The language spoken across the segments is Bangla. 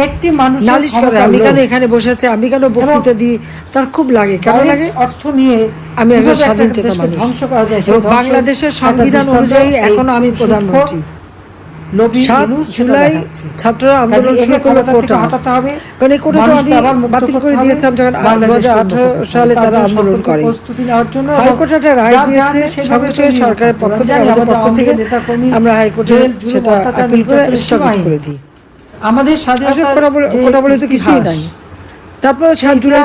একটি মানুষ নালিশ করে, আমি কেন এখানে বসে আছি, আমি কেন বক্তৃতা দিই, তার খুব লাগে। কেন লাগে? অর্থ নিয়ে আমি একজন স্বাধীন চেতা মানুষ, ধ্বংস করা যায়। এবং বাংলাদেশের সংবিধান অনুযায়ী এখনো আমি প্রধানমন্ত্রী। 7 জুলাই ছাত্ররা আন্দোলন শুরু করলো কোটা, কারণ এই কোটা তো আমি বাতিল করে দিয়েছিলাম যখন 2018 সালে তারা আন্দোলন করে। হাইকোর্টে একটা রায় দিয়েছে, সঙ্গে সঙ্গে সরকারের পক্ষ থেকে, আমাদের পক্ষ থেকে আমরা হাইকোর্টে সেটা আপিল করে স্থগিত করে দিই। আমাদের কোটা বলে তো কিছুই নাই। তারপর 7 জুলাই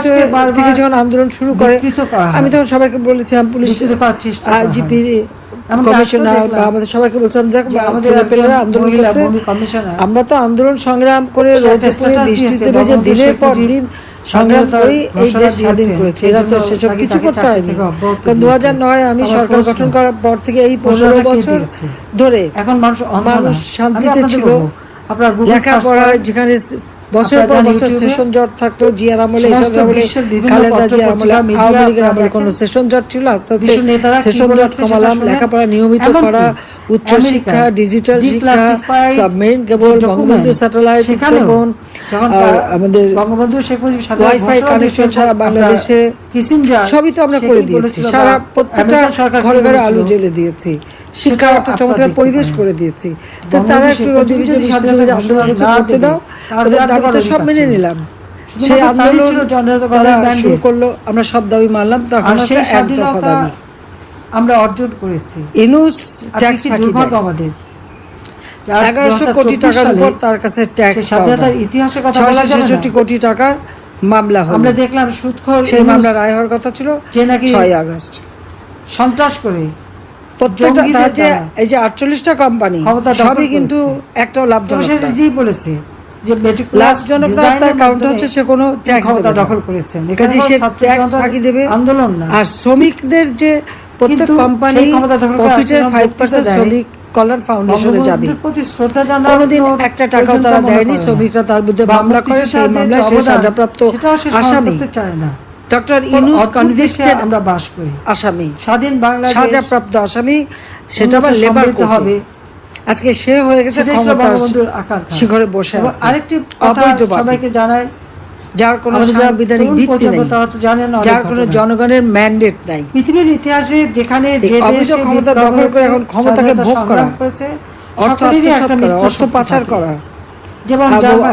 থেকে যখন আন্দোলন শুরু করে, আমি তখন সবাইকে বলেছিলাম, পুলিশ জিপি কমিশনার বা আমাদের সবাইকে বলছিলাম, দেখ ছেলেপেলেরা আন্দোলন করছে, আমরা তো আন্দোলন সংগ্রাম করে রোদে পুড়ে বৃষ্টিতে ভেজে দিনের পর দিন সংগ্রাম করে এই দেশ স্বাধীন করেছে, এরা তো সেসব কিছু করতে হয়নি। কারণ 2009 আমি সরকার গঠন করার পর থেকে এই 15 বছর ধরে এখন মানুষ শান্তিতে ছিল। লেখাপড়া যেখানে বছরের পর বছর সেশন জট থাকতো, জিয়ার আমলে, খালেদা জিয়ার আমলে, আওয়ামী লীগের আমলে কোনো সেশন জট ছিল, আস্তে আস্তে সেশন জট কমালাম। লেখাপড়া নিয়মিত করা, উচ্চশিক্ষা, ডিজিটাল শিক্ষা, সাবমেরিন কেবল, বঙ্গবন্ধু স্যাটেলাইট উৎক্ষেপণ, আমাদের ওয়াইফাই কানেকশন সারা বাংলাদেশে সবই তো আমরা করে দিয়েছি। সারা প্রত্যেকটা ঘরে ঘরে আলো জ্বেলে দিয়েছি, শিক্ষার একটা চমৎকার পরিবেশ করে দিয়েছি। তারা একটু রোদে ভিজে বৃষ্টিতে ভিজে আন্দোলন করতে দাও, ওদের দাবি তো সব মেনে নিলাম। সেই আন্দোলন তারা শুরু করলো, আমরা সব দাবি মানলাম। তখন এক দফা দাবি আমরা অর্জন করেছি। ইনুস ট্যাক্স ফাঁকি দেয়, আমাদের 1100 কোটি টাকার উপর তার কাছে ট্যাক্স, স্বাধীনতার ইতিহাসে কথা বলা যায় না। 666 কোটি টাকার মামলা হলো। আমরা দেখলাম সুদখোর, সেই মামলা রায় হওয়ার কথা ছিল 6 আগস্ট। সন্ত্রাস করে প্রত্যেকটা এই যে 48টা কোম্পানি সবই কিন্তু একটাও লাভজনক না। জি বলেছে যে লাভজনক না, তার কারণটা হচ্ছে সে কোনো ট্যাক্স দখল করেছেন, কাজে সে ট্যাক্স ফাঁকি দেবে আন্দোলন না। আর শ্রমিকদের যে প্রত্যেক কোম্পানি প্রফিটের 5% শ্রমিক কল্যাণ ফাউন্ডেশনে যাবে। কোনোদিন একটা টাকাও তারা দেয়নি। শ্রমিকরা তার বিরুদ্ধে মামলা করে, সেই মামলায় সে সাজাপ্রাপ্ত আসামি। ডক্টর ইউনূস কনভিক্টেড আমরা বাস করি আসামি, স্বাধীন বাংলাদেশ সাজাপ্রাপ্ত আসামি, সেটা আবার লেবার কোর্টে। আজকে সে হয়ে গেছে ক্ষমতার শিখরে বসে আছে আরেকটি অবৈধভাবে, সবাইকে জানাই, যার কোনো সাংবিধানিক ভিত্তি নেই, যার কোনো জনগণের ম্যান্ডেট নাই। পৃথিবীর ইতিহাসে যেখানে অবৈধ ক্ষমতা দখল করে এখন ক্ষমতাকে ভোগ করা, অর্থ আত্মসাৎ করা, অর্থ পাচার করা,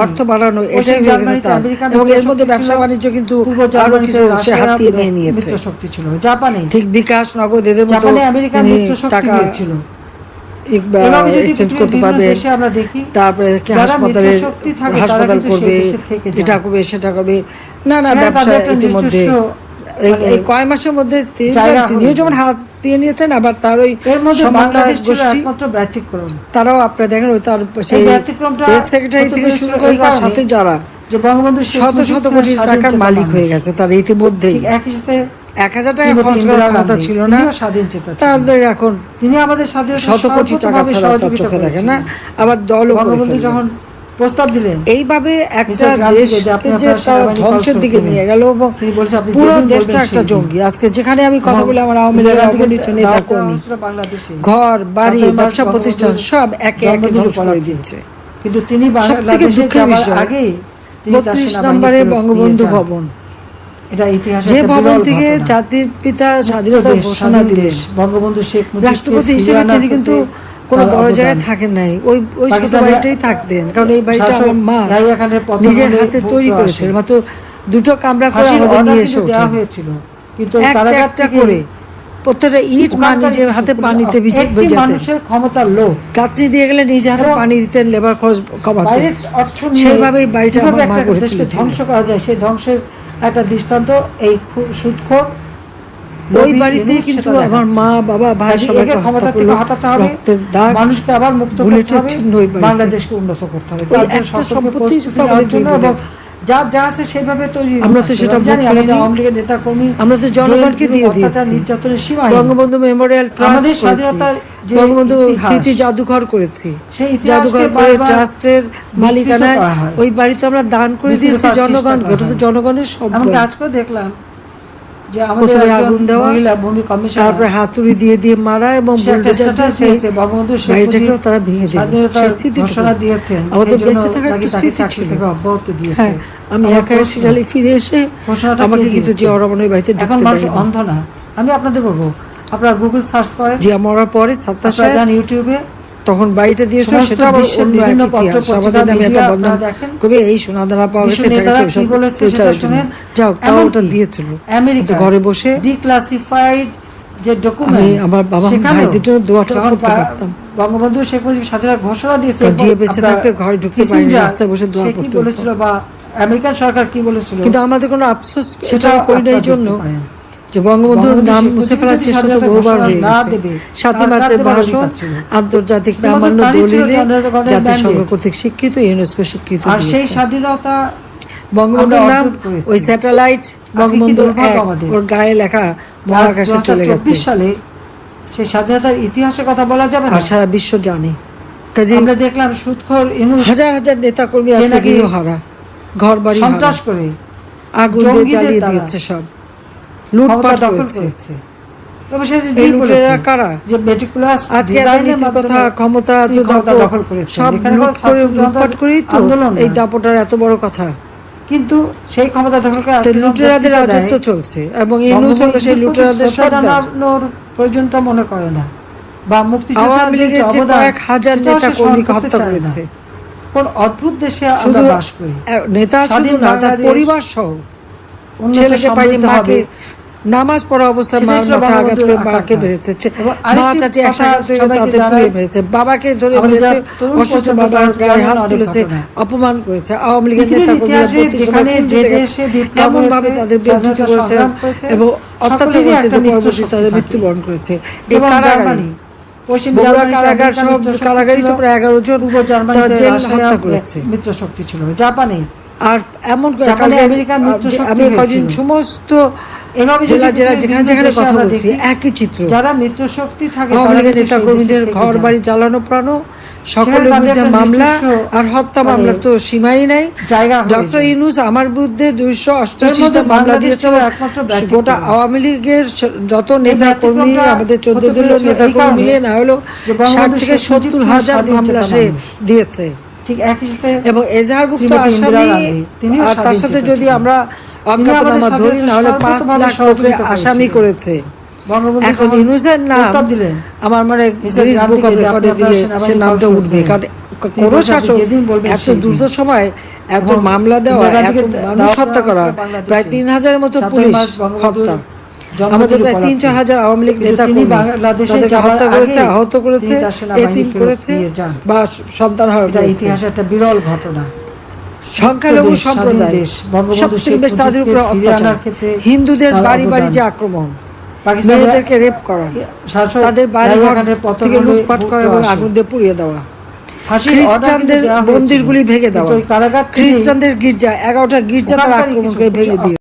অর্থ বাড়ানো, এটাই হয়ে গেছে তার। এবং এর মধ্যে ব্যবসা বাণিজ্য কিন্তু আরো কিছু সে হাতিয়ে নিয়ে নিয়েছে। শক্তি ছিল জাপানে, ঠিক বিকাশ, নগদ, এদের মধ্যে টাকা এক্সচেঞ্জ করতে পারবে, তারপরে হাসপাতাল করবে, এটা করবে, সেটা করবে, না না ব্যবসা ইতিমধ্যে এই কয় মাসের মধ্যে তিনিও যেমন হাত দিয়ে নিয়েছেন, আবার তার ওই সমন্বয় গোষ্ঠী তারাও আপনারা দেখেন, ওই তার সেই প্রেস সেক্রেটারি থেকে শুরু করে তার সাথে যারা শত শত কোটি টাকার মালিক হয়ে গেছে তার ইতিমধ্যেই। 1000 টাকা খরচ করার ক্ষমতা ছিল না তাদের, এখন তিনি আমাদের শত কোটি টাকা ছাড়া তার চোখে দেখে না। আবার দলও যখন প্রস্তাব দিলেন এইভাবে একটা দেশকে যে তারা ধ্বংসের দিকে নিয়ে গেল, এবং পুরো দেশটা একটা জঙ্গি। আজকে যেখানে আমি কথা বলি, আমার আওয়ামী লীগের অগণিত নেতা কর্মী ঘর বাড়ি ব্যবসা প্রতিষ্ঠান সব একে একে ধ্বংস করে দিচ্ছে। কিন্তু তিনি সবথেকে দুঃখের বিষয়, 32 নম্বরে বঙ্গবন্ধু ভবন, যে ভবন থেকে জাতির পিতা স্বাধীনতার ঘোষণা দিলেন, বঙ্গবন্ধু শেখ রাষ্ট্রপতি হিসেবে তিনি কিন্তু কোনো বড় জায়গায় থাকেন নাই, ওই ছোট বাড়িটাই থাকতেন। কারণ এই বাড়িটা আমার মা নিজের হাতে তৈরি করেছিল, মাত্র 2টো কামরা করে আমাদের নিয়ে এসে হয়েছিল। কিন্তু একটা করে প্রত্যেকটা ইট মা নিজের হাতে পানিতে ভিজাতেন। মানুষের ক্ষমতার লোক কাতনি দিয়ে গেলে নিজে হাতে পানি দিতেন লেবার খরচ কমাতে। সেইভাবেই বাড়িটা আমার মা করে তুলেছেন। ধ্বংস করা যায়, সেই ধ্বংসের একটা দৃষ্টান্ত এই সুদখোর ওই বাড়িতে কিন্তু আমার মা বাবা ভাই সবাইকে ক্ষমতা থেকে হটাতে হবে, মানুষকে আবার মুক্ত করতে হবে, বাংলাদেশকে উন্নত করতে হবে। একটা সম্পত্তি যা যা আছে সেইভাবে তৈরি। আমরা তো সেটা আওয়ামী লীগের নেতা কর্মী, আমরা তো জনগণকে দিয়ে দিয়েছি। নির্যাতনের সীমা বঙ্গবন্ধু মেমোরিয়াল ট্রাস্ট, বঙ্গবন্ধু স্মৃতি জাদুঘর করেছি, জাদুঘর করে ট্রাস্টের মালিকানায় ওই বাড়িতে আমরা দান করে দিয়েছি জনগণকে। ওটা তো জনগণের সম্পদ। আজকেও দেখলাম যে আমাদের প্রথমে একজন আগুন দেওয়া, মহিলা ভূমি কমিশনার, তারপরে হাতুড়ি দিয়ে দিয়ে মারা এবং সে একটা বুলডোজার দিয়ে স্ট্যাটাস দিয়েছে, বঙ্গবন্ধু শেখ বাড়িটাকেও মুজিব তারা ভেঙে দিল। স্বাধীনতার সেই স্মৃতিটুকু ঘোষণা দিয়েছেন, আমাদের সেই জন্য বেঁচে থাকার নাকি একটু তাকে স্মৃতি চাকরি ছিল। থেকে অব্যাহতি দিয়েছে। হ্যাঁ, আমি আমার একা প্রশ্ন, সিরালি ফিরে এসে ঘোষণাটা আমাকে কে কিন্তু দিয়েছে? জিয়া রহমানের বাড়িতে এখন ঢুকতে মানুষ দেয়নি। অন্ধ না। আমি আপনাদের বলবো, আপনারা গুগল সার্চ করেন, জিয়া মরার পরে সাত্তার আপনারা সাহেব যান ইউটিউবে, তখন বাড়িটা দিয়েছিল, সমস্ত সেটা আবার বিশ্বের অন্য এক বিভিন্ন ইতিহাস। পত্র-পত্রিকা, আমাদের আমি একটা মিডিয়া বদনাম আপনারা দেখেন, কবি এই সোনাদানা পাওয়া বিশ্ব গেছে, এটা নেতারা হচ্ছে কি ওসব বলেছে সেটা প্রচারের জন্য। শুনেন। যাও, তাও এমনকি ওটা দিয়েছিল আমেরিকা কিন্তু ঘরে বসে। ডিক্লাসিফাইড যে আমি ডকুমেন্ট, আমার বাবা ভাইদের জন্য দোয়াটা করতে পারতাম। বঙ্গবন্ধু শেখ মুজিব স্বাধীনতার ঘোষণা দিয়েছে, কারণ জিয়া বেঁচে থাকতে ঘরে ঢুকতে পারিনি, রাস্তায় বসে দোয়া সে কি পড়তে বলেছিল হতো। বা আমেরিকান সরকার কি বলেছিল, কিন্তু আমাদের কোনো আফসোস সেটা সেটা করি না এই জন্য যে বঙ্গবন্ধুর নাম মুছে ফেলার চেষ্টা তো বহুবার হয়ে গেছে। 7 মার্চের ভাষণ আন্তর্জাতিক প্রামাণ্য দলিলে জাতিসংঘ কর্তৃক স্বীকৃত, ইউনেস্কো স্বীকৃত আর সেই দিয়েছে। স্বাধীনতা বঙ্গবন্ধুর নাম ওই স্যাটেলাইট বঙ্গবন্ধু দুর্ভাগ্য 1 আমাদের। ওর গায়ে লেখা মহাকাশে চলে গেছে। 2024 সালে সেই স্বাধীনতার ইতিহাসের কথা বলা যাবে না। আর সারা বিশ্ব জানে। কাজে আমরা দেখলাম সুদখোর ইউনূস হাজার হাজার নেতা কর্মী যে আজকে নাকি গৃহহারা, ঘর বাড়ি সন্ত্রাস করে আগুন দিয়ে জঙ্গিদের জ্বালিয়ে দ্বারা দিয়েছে, সব ক্ষমতা লুটপাট দখল করেছে। করেছে। এবং সে এই ডিল লুটেরা করেছে কারা? যে মেটিকুলাস আজকে ডিজাইনের নীতির কথা, মাধ্যমে ক্ষমতা তিনি ক্ষমতা দখল করেছেন। সব এখানে লুট কোনো করে ছাত্র লুটপাট জনতার করেই তো আন্দোলন এই না। দাপটার এত বড় কথা। কিন্তু সেই ক্ষমতা দখল করে তো আজকে লুটেরাদের বক্তৃতা রাজত্ব দেয়, চলছে এবং ইউনূস হলো সেই বঙ্গবন্ধুর লুটেরাদের প্রতি শ্রদ্ধা সর্দার। জানানোর প্রয়োজনটা মনে করে না, বা আওয়ামী মুক্তিযোদ্ধাদের লীগের যে অবদান কয়েক হাজার সেটাও নেতা সে স্মরণ কর্মীকে করতে হত্যা চায় না। করেছে। কোন অদ্ভুত দেশে আমরা শুধু বাস করি। নেতা শুধু স্বাধীন না, তার বাংলাদেশ, পরিবার সহ উন্নত ছেলেকে পাইনি, সমৃদ্ধ মাকে হবে। নামাজ পড়া অবস্থায় সেটাই মার ছিল মাথায় আঘাত করে বঙ্গবন্ধুর মাকে আকাঙ্ক্ষা। মেরেছে, এবং মা আরেকটি চাচি কথা একসাথে সবাইকে তাদের জানাই, পুড়িয়ে মেরেছে, বাবাকে ধরে আমাদের মেরেছে, যারা তরুণ অসুস্থ প্রজন্ম বাবার তারা গায়ে হাত অনেক তুলেছে, ঘটনা। অপমান করেছে। আওয়ামী লীগের পৃথিবীর নেতা কর্মীরা ইতিহাসে যেখানে যে দেশে বিপ্লব এমন ভাবে হয়েছে, তাদের বেজ্জতি স্বাধীনতা করেছে সংগ্রাম করেছে, এবং অত্যাচার সকলেরই করেছে একটা যে পরবর্তী মৃত্যু তাদের শক্তি মৃত্যুবরণ করেছে। এই যেমন কারাগারে জার্মানি, পশ্চিম বগুড়া জার্মানিতে কারাগার, আমেরিকার সব মিত্র শক্তি কারাগারই তো ছিল, প্রায় 11 জন পূর্ব তারা জার্মানিতে জেল রাশিয়া হত্যা করেছে। মিত্র শক্তি ছিল, জাপানে আর এমন জাপানে আমেরিকার মিত্র শক্তি আমি কদিন হয়েছিল। সমস্ত এভাবে জেলা যদি জেলা পৃথিবীর যেখানে বিভিন্ন যেখানে দেশে কথা আমরা বলছি, দেখি, একই চিত্র। যারা মিত্র শক্তি থাকে আওয়ামী তারা লীগের কিন্তু নেতা সেই কর্মীদের দেশে থেকে ঘর যায়। বাড়ি জ্বালানো প্রাণ, সকলের সেখানে বিরুদ্ধে তাদের মামলা নিজস্ব আর হত্যা মানে মামলা তো সীমাই নাই। জায়গা হয়ে ডক্টর যায়। ইউনূস আমার বিরুদ্ধে এর 288টা মধ্যে মামলা বাংলাদেশ দিয়েছে। ছিল একমাত্র ব্যতিক্রম। গোটা আওয়ামী লীগের যত নেতা কর্মী, ব্যতিক্রমটা আমাদের 14 হতে দলীয় পেরেছিল নেতা এই কর্মী কারণে মিলিয়ে না হলো যে বঙ্গবন্ধু 60 থেকে শেখ মুজিব 70 ছিলেন হাজার স্বাধীন মামলা চেতা সে মানুষ। দিয়েছে। ঠিক একই সাথে এবং এজাহারভুক্ত শ্রীমতী ইন্দিরা আসামি, গান্ধী, তিনিও আর তার স্বাধীন সাথে চেতা যদি ছিলেন। আমরা অজ্ঞাতনামা আমাদের ধরি, না হলে 5 সর্বোত্তমভাবে লাখ লোককে সহযোগিতা আসামি করেছিলেন। করেছে। বঙ্গবন্ধু এখন যখন ইউনূসের নাম প্রস্তাব দিলেন, আমার মানে মিস্টার গিনিস বুক অফ গান্ধীকে যে রেকর্ডে আপনি দিলে আপনার সে নামটা সেনাবাহিনী উঠবে। কল কারণ করবেন। কোনো তিনি শাসক যেদিন বলবেন এত সেই দ্রুত দিন। সময় এত এবং মামলা দেওয়া, ইন্দিরা এত গান্ধীকে মানুষ দাওয়াত হত্যা দেওয়া করা, হয়েছিল বাংলাদেশে। প্রায় 3000-এর মতো 7ই পুলিশ মার্চ বঙ্গবন্ধুর হত্যা, জন্মদিন আমাদের প্রায় উপলক্ষে। 3-4 হাজার আওয়ামী লীগ কিন্তু নেতা তিনি কর্মী বাংলাদেশে তাদেরকে যাওয়ার হত্যা করেছে, আগেই আহত করেছে, তিনি তার সেনাবাহিনী এতিম ফেরত করেছে দিয়ে যান। বা সন্তান হারা এটা করেছে। ইতিহাসে একটা বিরল ঘটনা। সংখ্যালঘু দেশ, স্বাধীন সম্প্রদায় দেশ, বঙ্গবন্ধু সবথেকে শেখ বেশ তাদের উপরে মুজিবকে ফিরিয়ে অত্যাচার, আনার ক্ষেত্রে হিন্দুদের তার বাড়ি বাড়ি অবদান। যে আক্রমণ, পাকিস্তানের মেয়েদেরকে রেপ করা, শাসক তাদের বাড়ি ঘর রাজাকারের পতন থেকে হলে লুটপাট করা মুক্ত এবং আসে। আগুন দিয়ে পুড়িয়ে দেওয়া, ফাঁসির খ্রিস্টানদের order কিন্তু দেওয়া হয়েছিল। মন্দিরগুলি ভেঙে কিন্তু দেওয়া, ওই কারাগার থেকেই খ্রিস্টানদের গির্জা 11টা গির্জা তারা ওখানকার আক্রমণ কিছু করে ভেঙে দিয়ে